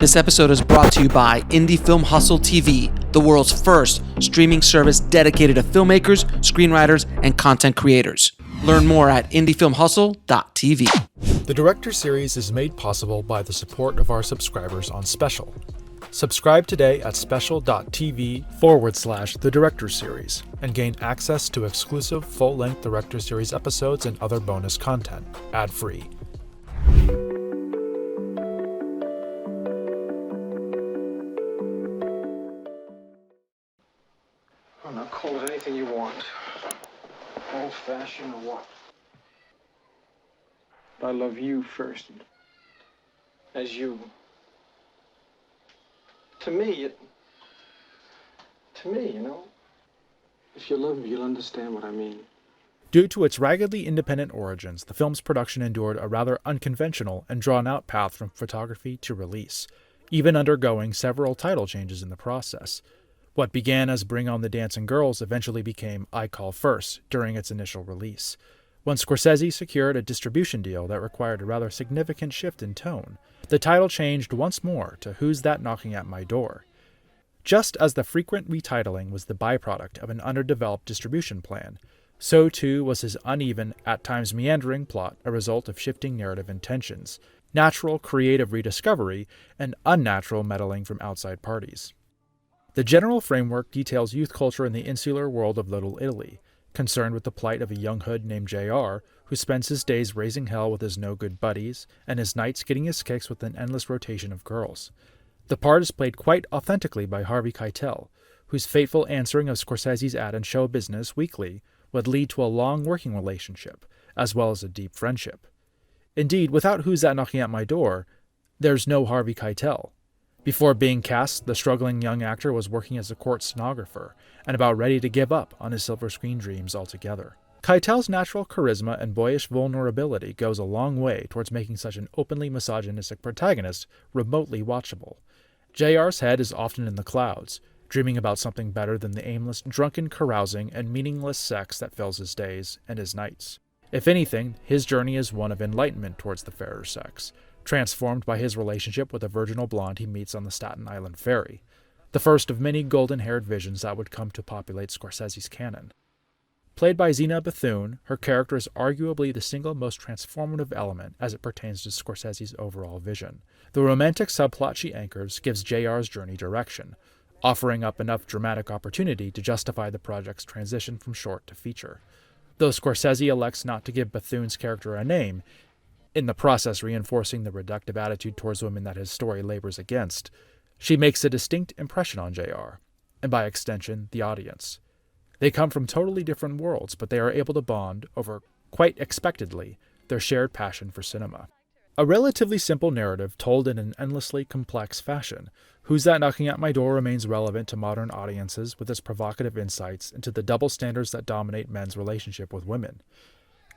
This episode is brought to you by Indie Film Hustle TV, the world's first streaming service dedicated to filmmakers, screenwriters, and content creators. Learn more at indiefilmhustle.tv. The Director Series is made possible by the support of our subscribers on Special. Subscribe today at special.tv/The Director Series and gain access to exclusive full-length Director Series episodes and other bonus content, ad-free. Oh, now call it anything you want. Old-fashioned or what? But I love you first. As you. To me, if you love me, you'll understand what I mean. Due to its raggedly independent origins, the film's production endured a rather unconventional and drawn-out path from photography to release, even undergoing several title changes in the process. What began as Bring On the Dancing Girls eventually became I Call First during its initial release, when Scorsese secured a distribution deal that required a rather significant shift in tone. The title changed once more to Who's That Knocking at My Door? Just as the frequent retitling was the byproduct of an underdeveloped distribution plan, so too was his uneven, at times meandering plot a result of shifting narrative intentions, natural creative rediscovery, and unnatural meddling from outside parties. The general framework details youth culture in the insular world of Little Italy, concerned with the plight of a young hood named J.R., who spends his days raising hell with his no-good buddies, and his nights getting his kicks with an endless rotation of girls. The part is played quite authentically by Harvey Keitel, whose fateful answering of Scorsese's ad in Show Business Weekly would lead to a long working relationship, as well as a deep friendship. Indeed, without Who's That Knocking at My Door, there's no Harvey Keitel. Before being cast, the struggling young actor was working as a court stenographer, and about ready to give up on his silver screen dreams altogether. Keitel's natural charisma and boyish vulnerability goes a long way towards making such an openly misogynistic protagonist remotely watchable. JR's head is often in the clouds, dreaming about something better than the aimless, drunken carousing and meaningless sex that fills his days and his nights. If anything, his journey is one of enlightenment towards the fairer sex, transformed by his relationship with a virginal blonde he meets on the Staten Island ferry, the first of many golden-haired visions that would come to populate Scorsese's canon. Played by Zena Bethune, her character is arguably the single most transformative element as it pertains to Scorsese's overall vision. The romantic subplot she anchors gives JR's journey direction, offering up enough dramatic opportunity to justify the project's transition from short to feature. Though Scorsese elects not to give Bethune's character a name, in the process reinforcing the reductive attitude towards women that his story labors against, she makes a distinct impression on JR, and by extension, the audience. They come from totally different worlds, but they are able to bond over, quite expectedly, their shared passion for cinema. A relatively simple narrative told in an endlessly complex fashion, Who's That Knocking at My Door remains relevant to modern audiences with its provocative insights into the double standards that dominate men's relationship with women.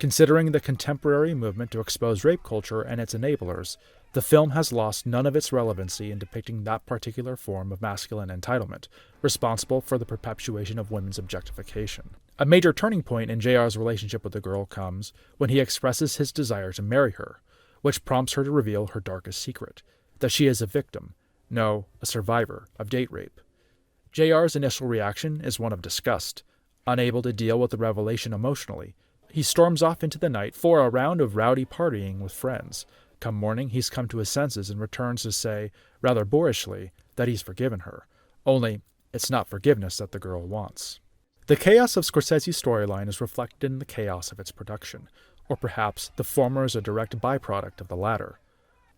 Considering the contemporary movement to expose rape culture and its enablers, the film has lost none of its relevancy in depicting that particular form of masculine entitlement, responsible for the perpetuation of women's objectification. A major turning point in JR's relationship with the girl comes when he expresses his desire to marry her, which prompts her to reveal her darkest secret, that she is a victim, no, a survivor, of date rape. JR's initial reaction is one of disgust. Unable to deal with the revelation emotionally, he storms off into the night for a round of rowdy partying with friends. Come morning, he's come to his senses and returns to say, rather boorishly, that he's forgiven her. Only, it's not forgiveness that the girl wants. The chaos of Scorsese's storyline is reflected in the chaos of its production, or perhaps the former is a direct byproduct of the latter.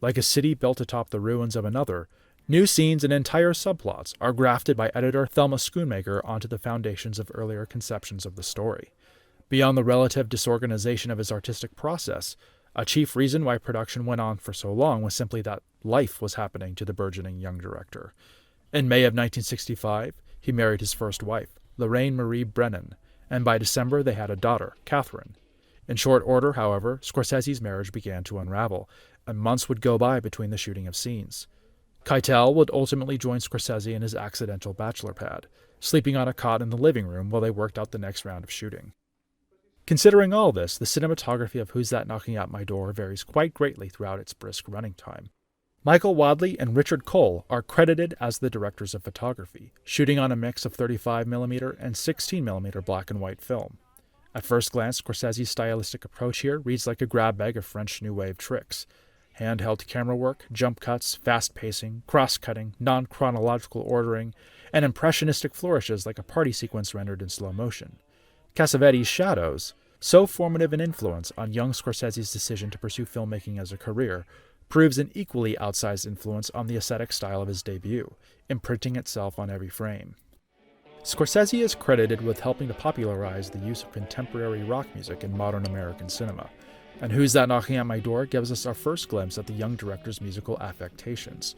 Like a city built atop the ruins of another, new scenes and entire subplots are grafted by editor Thelma Schoonmaker onto the foundations of earlier conceptions of the story. Beyond the relative disorganization of his artistic process, a chief reason why production went on for so long was simply that life was happening to the burgeoning young director. In May of 1965, he married his first wife, Lorraine Marie Brennan, and by December they had a daughter, Catherine. In short order, however, Scorsese's marriage began to unravel, and months would go by between the shooting of scenes. Keitel would ultimately join Scorsese in his accidental bachelor pad, sleeping on a cot in the living room while they worked out the next round of shooting. Considering all this, the cinematography of Who's That Knocking at My Door varies quite greatly throughout its brisk running time. Michael Wadley and Richard Cole are credited as the directors of photography, shooting on a mix of 35mm and 16mm black and white film. At first glance, Scorsese's stylistic approach here reads like a grab bag of French New Wave tricks. Handheld camera work, jump cuts, fast pacing, cross-cutting, non-chronological ordering, and impressionistic flourishes like a party sequence rendered in slow motion. Cassavetes' Shadows, so formative an influence on young Scorsese's decision to pursue filmmaking as a career, proves an equally outsized influence on the aesthetic style of his debut, imprinting itself on every frame. Scorsese is credited with helping to popularize the use of contemporary rock music in modern American cinema, and Who's That Knocking at My Door gives us our first glimpse at the young director's musical affectations.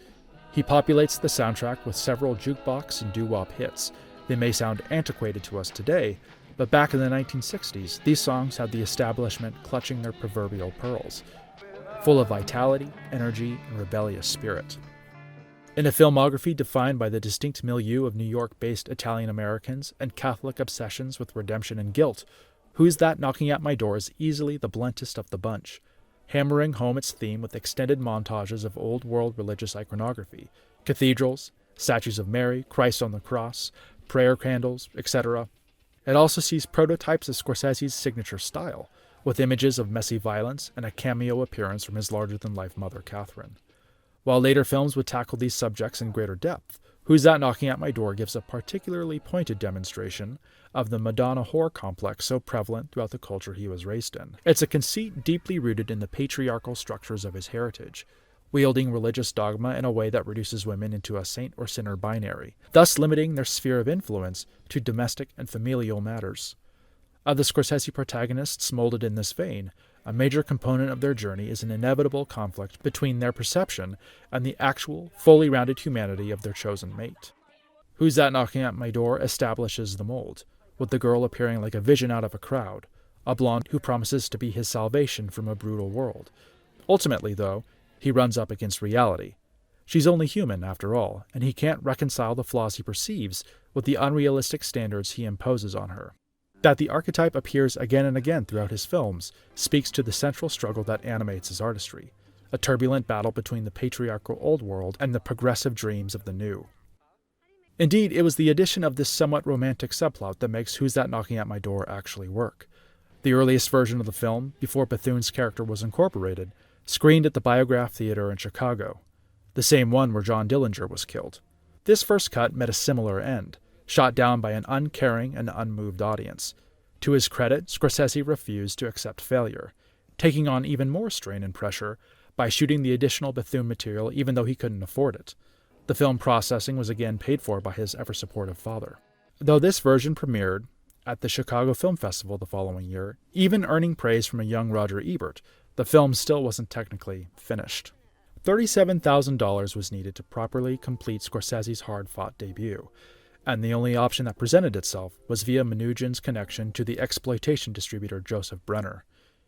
He populates the soundtrack with several jukebox and doo-wop hits. They may sound antiquated to us today, but back in the 1960s, these songs had the establishment clutching their proverbial pearls, full of vitality, energy, and rebellious spirit. In a filmography defined by the distinct milieu of New York-based Italian-Americans and Catholic obsessions with redemption and guilt, Who's That Knocking at My Door is easily the bluntest of the bunch, hammering home its theme with extended montages of old-world religious iconography, cathedrals, statues of Mary, Christ on the cross, prayer candles, etc. It also sees prototypes of Scorsese's signature style, with images of messy violence and a cameo appearance from his larger-than-life mother, Catherine. While later films would tackle these subjects in greater depth, Who's That Knocking at My Door gives a particularly pointed demonstration of the Madonna whore complex so prevalent throughout the culture he was raised in. It's a conceit deeply rooted in the patriarchal structures of his heritage, wielding religious dogma in a way that reduces women into a saint or sinner binary, thus limiting their sphere of influence to domestic and familial matters. Of the Scorsese protagonists molded in this vein, a major component of their journey is an inevitable conflict between their perception and the actual, fully rounded humanity of their chosen mate. Who's That Knocking at My Door establishes the mold, with the girl appearing like a vision out of a crowd, a blonde who promises to be his salvation from a brutal world. Ultimately, though, he runs up against reality. She's only human, after all, and he can't reconcile the flaws he perceives with the unrealistic standards he imposes on her. That the archetype appears again and again throughout his films speaks to the central struggle that animates his artistry, a turbulent battle between the patriarchal old world and the progressive dreams of the new. Indeed, it was the addition of this somewhat romantic subplot that makes Who's That Knocking at My Door actually work. The earliest version of the film, before Bethune's character was incorporated, screened at the Biograph Theater in Chicago, the same one where John Dillinger was killed. This first cut met a similar end, shot down by an uncaring and unmoved audience. To his credit, Scorsese refused to accept failure, taking on even more strain and pressure by shooting the additional Bethune material even though he couldn't afford it. The film processing was again paid for by his ever-supportive father. Though this version premiered at the Chicago Film Festival the following year, even earning praise from a young Roger Ebert, the film still wasn't technically finished. $37,000 was needed to properly complete Scorsese's hard-fought debut, and the only option that presented itself was via Mnuchin's connection to the exploitation distributor Joseph Brenner.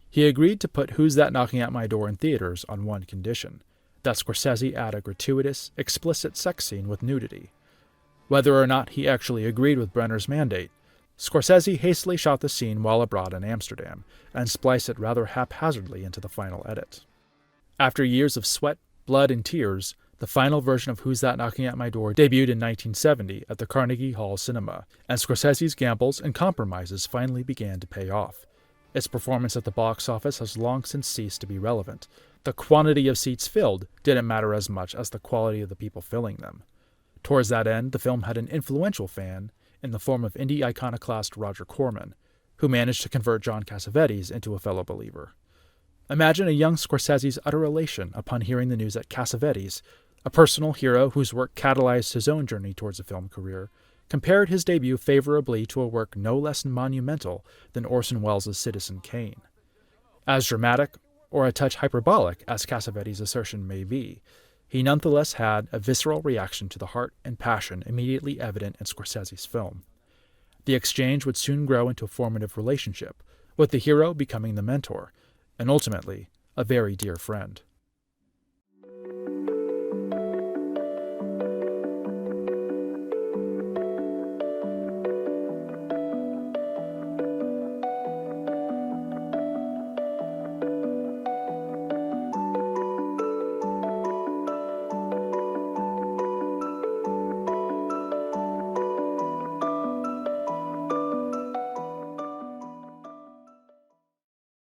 He agreed to put Who's That Knocking at My Door in theaters on one condition, that Scorsese add a gratuitous, explicit sex scene with nudity. Whether or not he actually agreed with Brenner's mandate, Scorsese hastily shot the scene while abroad in Amsterdam, and spliced it rather haphazardly into the final edit. After years of sweat, blood, and tears, the final version of Who's That Knocking at My Door debuted in 1970 at the Carnegie Hall Cinema, and Scorsese's gambles and compromises finally began to pay off. Its performance at the box office has long since ceased to be relevant. The quantity of seats filled didn't matter as much as the quality of the people filling them. Towards that end, the film had an influential fan in the form of indie iconoclast Roger Corman, who managed to convert John Cassavetes into a fellow believer. Imagine a young Scorsese's utter elation upon hearing the news that Cassavetes, a personal hero whose work catalyzed his own journey towards a film career, compared his debut favorably to a work no less monumental than Orson Welles' Citizen Kane. As dramatic, or a touch hyperbolic as Cassavetes' assertion may be, he nonetheless had a visceral reaction to the heart and passion immediately evident in Scorsese's film. The exchange would soon grow into a formative relationship, with the hero becoming the mentor, and ultimately, a very dear friend.